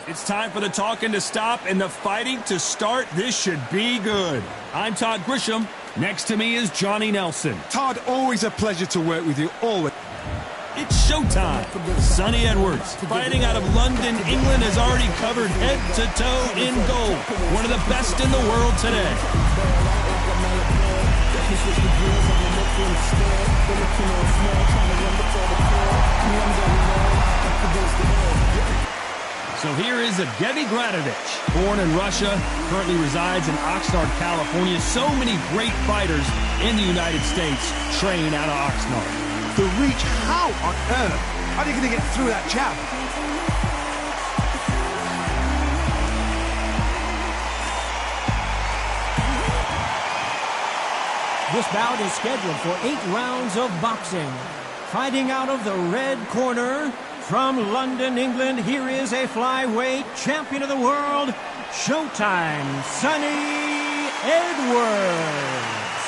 It's time for the talking to stop and the fighting to start. This should be good. I'm Todd Grisham. Next to me is Johnny Nelson. Todd, always a pleasure to work with you, always. It's showtime. Sonny Edwards, fighting out of London, England, has already covered head to toe in gold. One of the best in the world today. So here is Evgeny Gradovich, born in Russia, currently resides in Oxnard, California. So many great fighters in the United States train out of Oxnard. The reach, how on earth are they going to get through that jab? This bout is scheduled for 8 rounds of boxing. Fighting out of the red corner, from London, England, here is a flyweight champion of the world, Showtime, Sonny Edwards.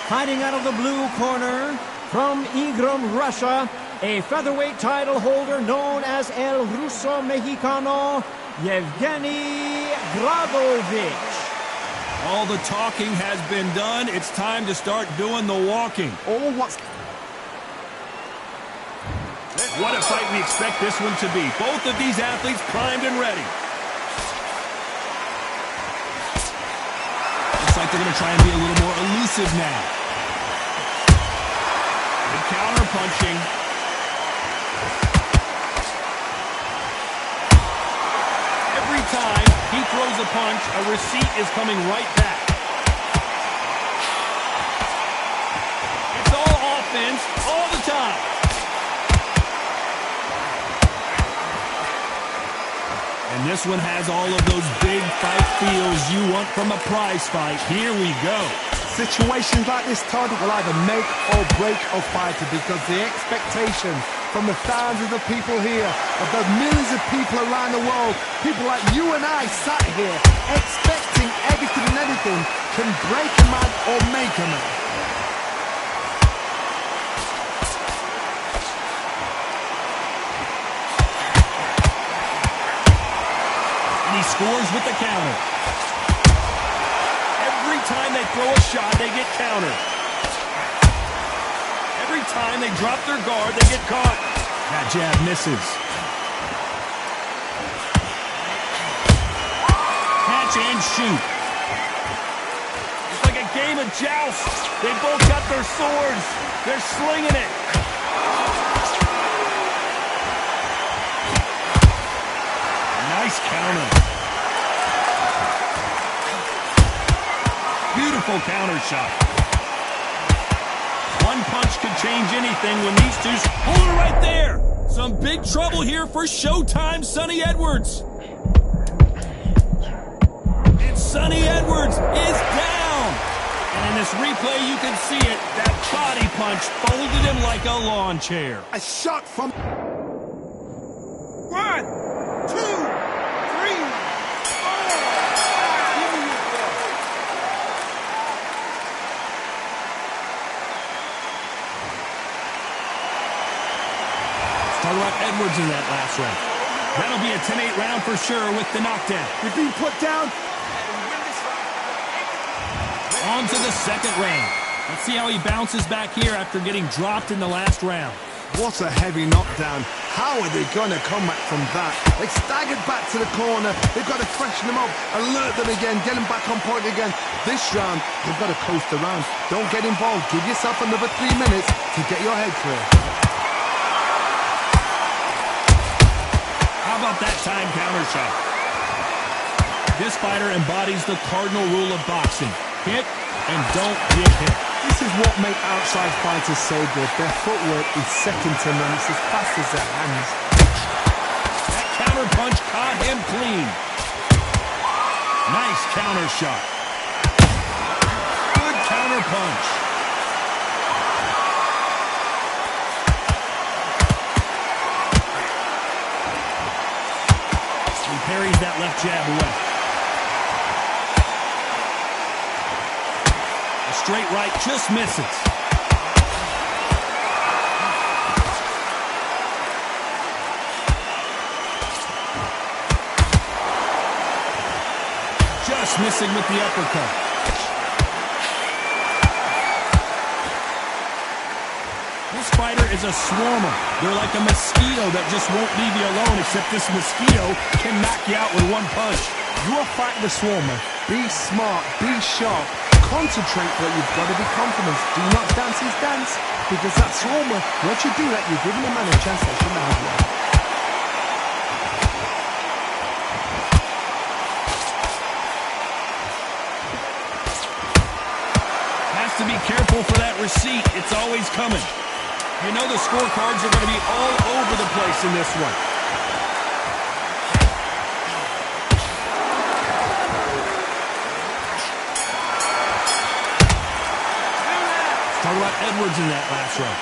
Fighting out of the blue corner, from Igram, Russia, a featherweight title holder known as El Ruso Mexicano, Evgeny Gradovich. All the talking has been done. It's time to start doing the walking. What a fight we expect this one to be. Both of these athletes primed and ready. Looks like they're going to try and be a little more elusive now. Good counter punching. Every time he throws a punch, a receipt is coming right back. It's all offense all the time. And this one has all of those big fight feels you want from a prize fight. Here we go. Situations like this, Todd, will either make or break a fighter, because the expectation from the thousands of people here, of the millions of people around the world, people like you and I sat here expecting everything and anything, can break a man or make a man. He scores with the counter. Every time they throw a shot, they get countered. Every time they drop their guard, they get caught. That jab misses. Catch and shoot. It's like a game of joust. They both got their swords. They're slinging it. Nice counter. Beautiful counter shot. One punch could change anything when these two... Hold it right there! Some big trouble here for Showtime, Sonny Edwards. And Sonny Edwards is down. And in this replay, you can see it. That body punch folded him like a lawn chair. A shot from... 1, 2, 3, 4. Talk about Edwards in that last round. That'll be a 10-8 round for sure with the knockdown. We've been put down. On to the second round. Let's see how he bounces back here after getting dropped in the last round. What a heavy knockdown. How are they going to come back from that? They staggered back to the corner. They've got to freshen them up, alert them again, get them back on point again. This round, they've got to coast around. Don't get involved. Give yourself another 3 minutes to get your head clear. How about that time counter shot? This fighter embodies the cardinal rule of boxing. Hit and don't get hit. This is what makes outside fighters so good. Their footwork is second to none. It's as fast as their hands. That counter punch caught him clean. Nice counter shot. Good counter punch. He parries that left jab away. A straight right just misses. Dismissing with the uppercut. This fighter is a swarmer. They're like a mosquito that just won't leave you alone, except this mosquito can knock you out with one punch. You are fighting the swarmer. Be smart, be sharp, concentrate, but you've got to be confident. Do not dance his dance, because that swarmer, once you do that, you're giving the man a chance that shouldn't have one. Has to be careful for that receipt. It's always coming. You know the scorecards are going to be all over the place in this one. Talk about Edwards in that last round.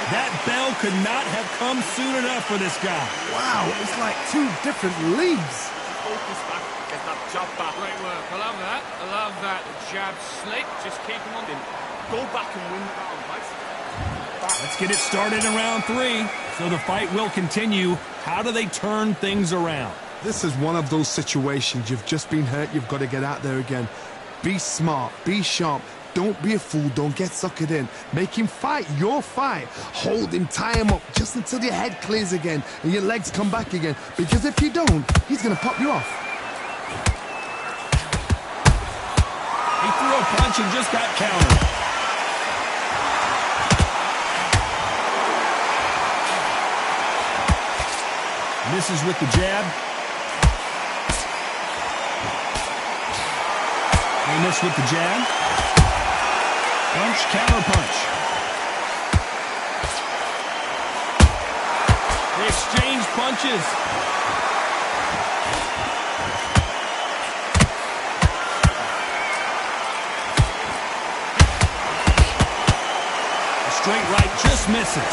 That bell could not have come soon enough for this guy. Wow, it's like two different leagues. Focus back, get that jab back. Great work. I love that. I love that. The jab slick. Just keep him on. Go back and win the round, right? Let's get it started in round 3. So the fight will continue. How do they turn things around? This is one of those situations. You've just been hurt. You've got to get out there again. Be smart. Be sharp. Don't be a fool. Don't get suckered in. Make him fight your fight. Hold him, tie him up just until your head clears again and your legs come back again. Because if you don't, he's going to pop you off. He threw a punch and just got countered. Misses with the jab. They miss with the jab. Punch, counter punch. They exchange punches. A straight right just misses.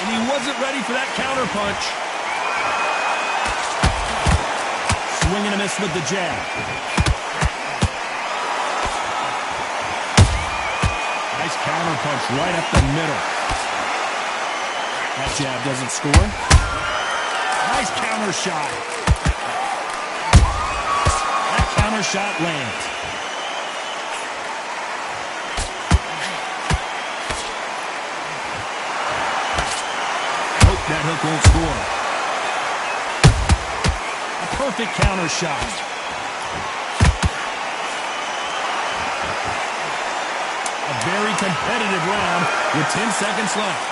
And he wasn't ready for that counter punch. Swing and a miss with the jab. Nice counter punch right up the middle. That jab doesn't score. Nice counter shot. That counter shot lands. Nope, that hook won't score. Perfect counter shot. A very competitive round with 10 seconds left.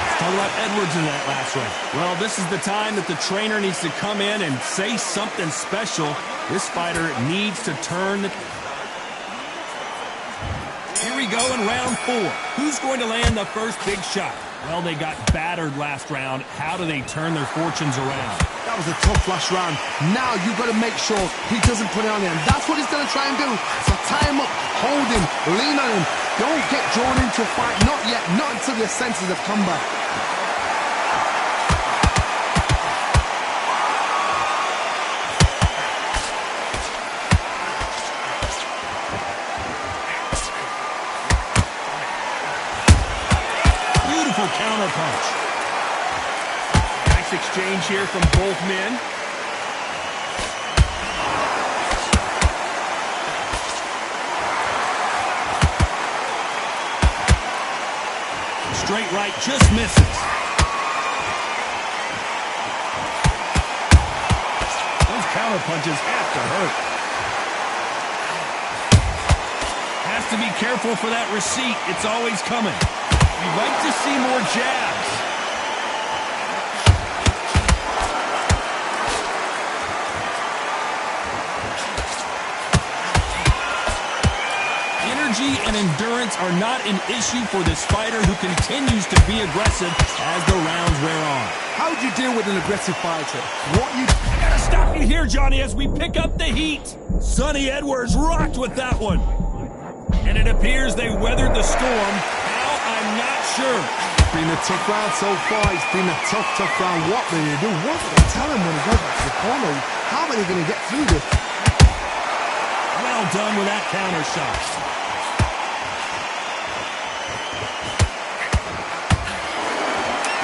Let's talk about Edwards in that last round. Well, this is the time that the trainer needs to come in and say something special. This fighter needs to turn the... Here we go in round 4. Who's going to land the first big shot? Well, they got battered last round. How do they turn their fortunes around? That was a tough last round. Now you've got to make sure he doesn't put it on him. That's what he's going to try and do. So tie him up, hold him, lean on him. Don't get drawn into a fight. Not yet. Not until your senses have come back. Counter punch. Nice exchange here from both men. Straight right just misses. Those counter punches have to hurt. Has to be careful for that receipt. It's always coming. You'd like to see more jabs. Energy and endurance are not an issue for this fighter who continues to be aggressive as the rounds wear on. How would you deal with an aggressive fighter? I gotta stop you here, Johnny, as we pick up the heat. Sonny Edwards rocked with that one. And it appears they weathered the storm. I'm not sure. It's been a tough round so far. It's been a tough round. What will you do? What will they tell him when he goes back to the corner? How are they going to get through this? done with that counter shot.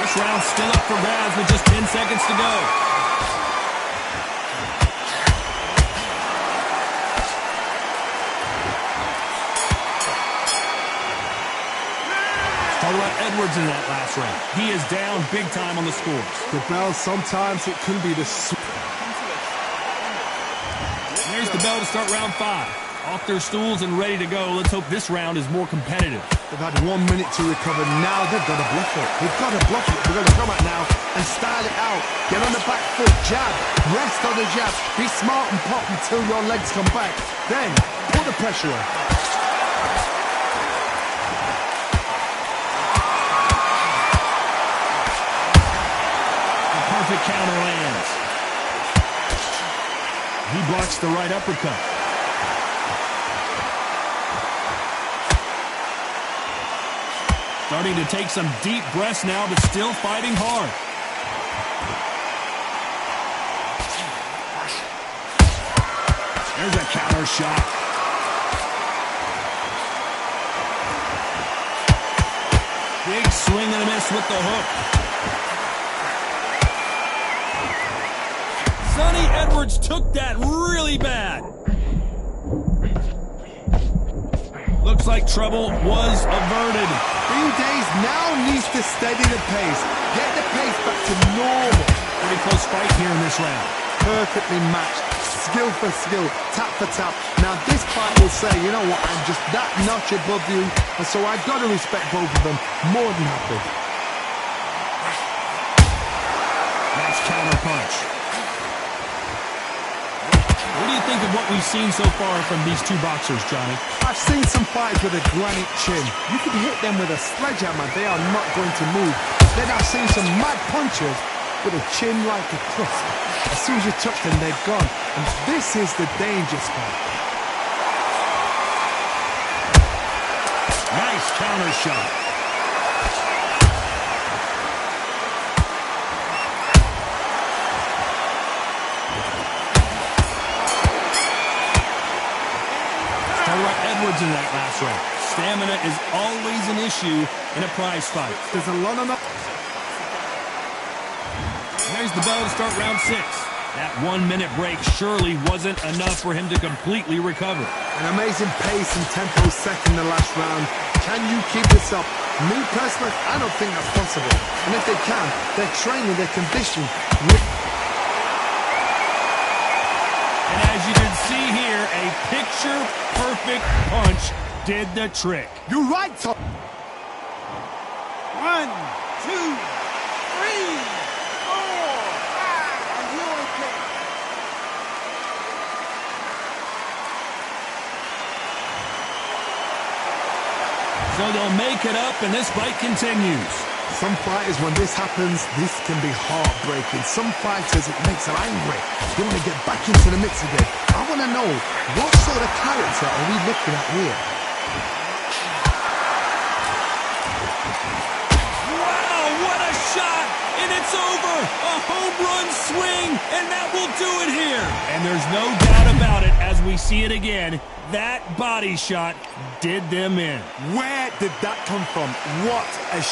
This round's still up for grabs with just 10 seconds to go. Talk about Edwards in that last round. He is down big time on the scores. The bell, sometimes it can be the... There's the bell to start round 5. Off their stools and ready to go. Let's hope this round is more competitive. They've had 1 minute to recover. Now they've got to bluff it. They've got to bluff it. They've got to come out now and style it out. Get on the back foot, jab, rest on the jab. Be smart and pop until your legs come back. Then put the pressure on. A perfect counter lands. He blocks the right uppercut. Starting to take some deep breaths now, but still fighting hard. There's a counter shot. Big swing and a miss with the hook. Sonny Edwards took that really bad. Looks like trouble was averted. Days now needs to steady the pace. Get the pace back to normal. Pretty close fight here in this round. Perfectly matched. Skill for skill. Tap for tap. Now this fight will say, you know what, I'm just that notch above you. And so I've got to respect both of them more than happy. Nice counter punch. What do you think of what we've seen so far from these two boxers, Johnny? I've seen some fighters with a granite chin. You can hit them with a sledgehammer, they are not going to move. Then I've seen some mad punchers with a chin like a crisp. As soon as you touch them, they're gone. And this is the danger spot. Nice counter shot. Edwards in that last round. Stamina is always an issue in a prize fight. There's a lot of... There's the bell to start round 6. That 1 minute break surely wasn't enough for him to completely recover. An amazing pace and tempo set in the last round. Can you keep this up? Me personally, I don't think that's possible. And if they can, they're training, they're conditioned. And as you can see here, a picture-perfect punch did the trick. You're right, Tom. 1, 2, 3, 4, 5. Are you okay? So they'll make it up, and this fight continues. Some fighters, when this happens, this can be heartbreaking. Some fighters, it makes them angry. They want to get back into the mix again. I want to know, what sort of character are we looking at here? Wow, what a shot! And it's over! A home run swing, and that will do it here! And there's no doubt about it, as we see it again, that body shot did them in. Where did that come from? What a